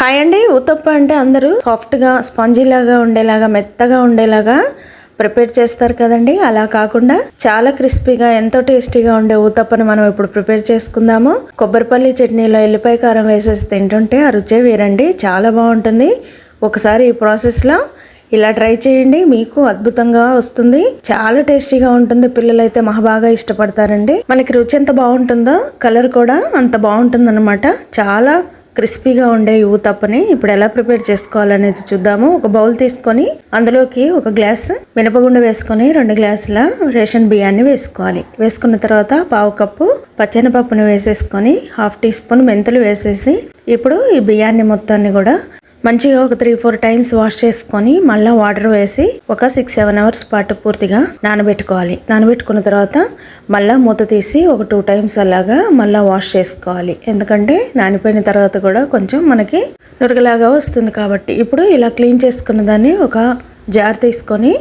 Hi అండి. ఊతప్ప అంటే అందరూ సాఫ్ట్గా స్పాంజీ లాగా ఉండేలాగా మెత్తగా ఉండేలాగా ప్రిపేర్ చేస్తారు కదండి. అలా కాకుండా చాలా క్రిస్పీగా ఎంతో టేస్టీగా ఉండే ఊతప్పని మనం ఇప్పుడు ప్రిపేర్ చేసుకుందాము. కొబ్బరిపల్లి చట్నీలో ఎల్లిపాయ కారం వేసేసి తింటుంటే ఆ రుచే వేరండి, చాలా బాగుంటుంది. ఒకసారి ఈ ప్రాసెస్లో ఇలా ట్రై చేయండి, మీకు అద్భుతంగా వస్తుంది. చాలా టేస్టీగా ఉంటుంది. పిల్లలైతే బాగా ఇష్టపడతారండి. మనకి రుచి ఎంత బాగుంటుందో కలర్ కూడా అంత బాగుంటుంది అనమాట. చాలా క్రిస్పీగా ఉండే ఈ ఊతప్పని ఇప్పుడు ఎలా ప్రిపేర్ చేసుకోవాలనేది చూద్దాము. ఒక బౌల్ తీసుకొని అందులోకి ఒక గ్లాస్ మినపగుండ వేసుకొని 2 గ్లాసుల రేషన్ బియ్యాన్ని వేసుకోవాలి. వేసుకున్న తర్వాత పావు కప్పు పచ్చెనపప్పును వేసేసుకొని 1/2 టీ స్పూన్ మెంతులు వేసేసి ఇప్పుడు ఈ బియ్యాన్ని మొత్తాన్ని కూడా మంచిగా ఒక 3-4 టైమ్స్ వాష్ చేసుకొని మళ్ళీ వాటర్ వేసి ఒక 6-7 అవర్స్ పాటు పూర్తిగా నానబెట్టుకోవాలి. నానబెట్టుకున్న తర్వాత మళ్ళీ మూత తీసి ఒక 2 టైమ్స్ అలాగా మళ్ళీ వాష్ చేసుకోవాలి. ఎందుకంటే నానిపోయిన తర్వాత కూడా కొంచెం మనకి నురగలాగా వస్తుంది కాబట్టి. ఇప్పుడు ఇలా క్లీన్ చేసుకున్న దాన్ని ఒక జార్ తీసుకొని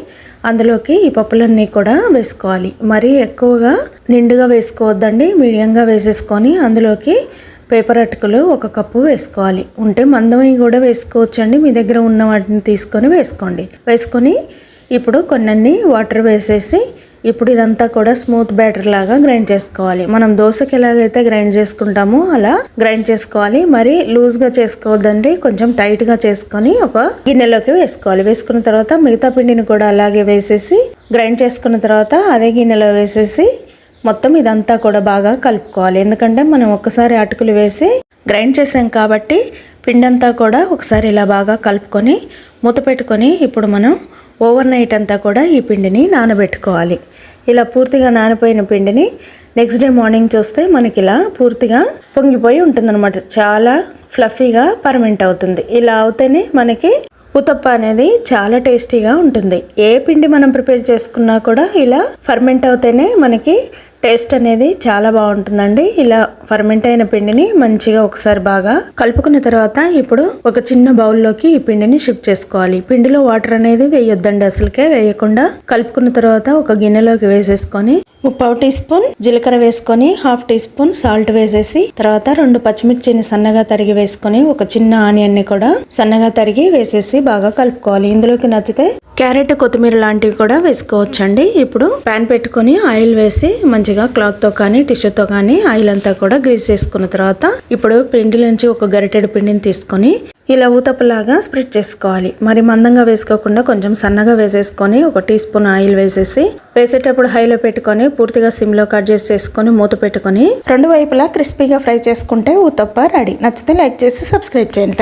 అందులోకి ఈ పప్పులన్నీ కూడా వేసుకోవాలి. మరీ ఎక్కువగా నిండుగా వేసుకోవద్దండి, మీడియంగా వేసేసుకొని అందులోకి పేపర్ అటుకులు 1 కప్పు వేసుకోవాలి. ఉంటే మందవి కూడా వేసుకోవచ్చండి, మీ దగ్గర ఉన్న వాటిని తీసుకొని వేసుకోండి. వేసుకొని ఇప్పుడు కొన్ని వాటర్ వేసేసి ఇప్పుడు ఇదంతా కూడా స్మూత్ బ్యాటర్ లాగా గ్రైండ్ చేసుకోవాలి. మనం దోశకి ఎలాగైతే గ్రైండ్ చేసుకుంటామో అలా గ్రైండ్ చేసుకోవాలి. మరి లూజ్గా చేసుకోవద్దండి, కొంచెం టైట్గా చేసుకొని ఒక గిన్నెలోకి వేసుకోవాలి. వేసుకున్న తర్వాత మిగతా పిండిని కూడా అలాగే వేసేసి గ్రైండ్ చేసుకున్న తర్వాత అదే గిన్నెలో వేసేసి మొత్తం ఇదంతా కూడా బాగా కలుపుకోవాలి. ఎందుకంటే మనం ఒక్కసారి అటుకులు వేసి గ్రైండ్ చేసాం కాబట్టి పిండి అంతా కూడా ఒకసారి ఇలా బాగా కలుపుకొని మూత పెట్టుకొని ఇప్పుడు మనం ఓవర్ నైట్ అంతా కూడా ఈ పిండిని నానబెట్టుకోవాలి. ఇలా పూర్తిగా నానిపోయిన పిండిని నెక్స్ట్ డే మార్నింగ్ చూస్తే మనకి ఇలా పూర్తిగా పొంగిపోయి ఉంటుందన్నమాట. చాలా ఫ్లఫీగా పర్మెంట్ అవుతుంది. ఇలా అవుతేనే మనకి ఊతప్ప అనేది చాలా టేస్టీగా ఉంటుంది. ఏ పిండి మనం ప్రిపేర్ చేసుకున్నా కూడా ఇలా ఫర్మెంట్ అవుతేనే మనకి టేస్ట్ అనేది చాలా బాగుంటుందండి. ఇలా ఫర్మెంట్ అయిన పిండిని మంచిగా ఒకసారి బాగా కలుపుకున్న తర్వాత ఇప్పుడు ఒక చిన్న బౌల్లోకి ఈ పిండిని షిఫ్ట్ చేసుకోవాలి. పిండిలో వాటర్ అనేది వేయొద్దండి, అసలుకే వేయకుండా కలుపుకున్న తర్వాత ఒక గిన్నెలోకి వేసేసుకొని 1/4 టీ స్పూన్ జీలకర్ర వేసుకొని 1/2 టీ స్పూన్ సాల్ట్ వేసేసి తర్వాత 2 పచ్చిమిర్చిని సన్నగా తరిగి వేసుకొని ఒక చిన్న ఆనియన్ని కూడా సన్నగా తరిగి వేసేసి బాగా కలుపుకోవాలి. ఇందులోకి నచ్చితే క్యారెట్, కొత్తిమీర లాంటివి కూడా వేసుకోవచ్చండి. ఇప్పుడు ప్యాన్ పెట్టుకొని ఆయిల్ వేసి మంచిగా క్లాత్తో కానీ టిష్యూతో కానీ ఆయిల్ అంతా కూడా గ్రీస్ చేసుకున్న తర్వాత ఇప్పుడు పిండిలోంచి ఒక గరిటెడు పిండిని తీసుకొని ఇలా ఊతప్పలాగా స్ప్రెడ్ చేసుకోవాలి. మరి మందంగా వేసుకోకుండా కొంచెం సన్నగా వేసేసుకొని ఒక టీ స్పూన్ ఆయిల్ వేసేసి వేసేటప్పుడు హైలో పెట్టుకొని పూర్తిగా సిమ్లో కట్ చేసేసుకొని మూత పెట్టుకొని 2 వైపులా క్రిస్పీగా ఫ్రై చేసుకుంటే ఊతప్ప రెడీ. నచ్చితే లైక్ చేసి సబ్స్క్రైబ్ చేయండి.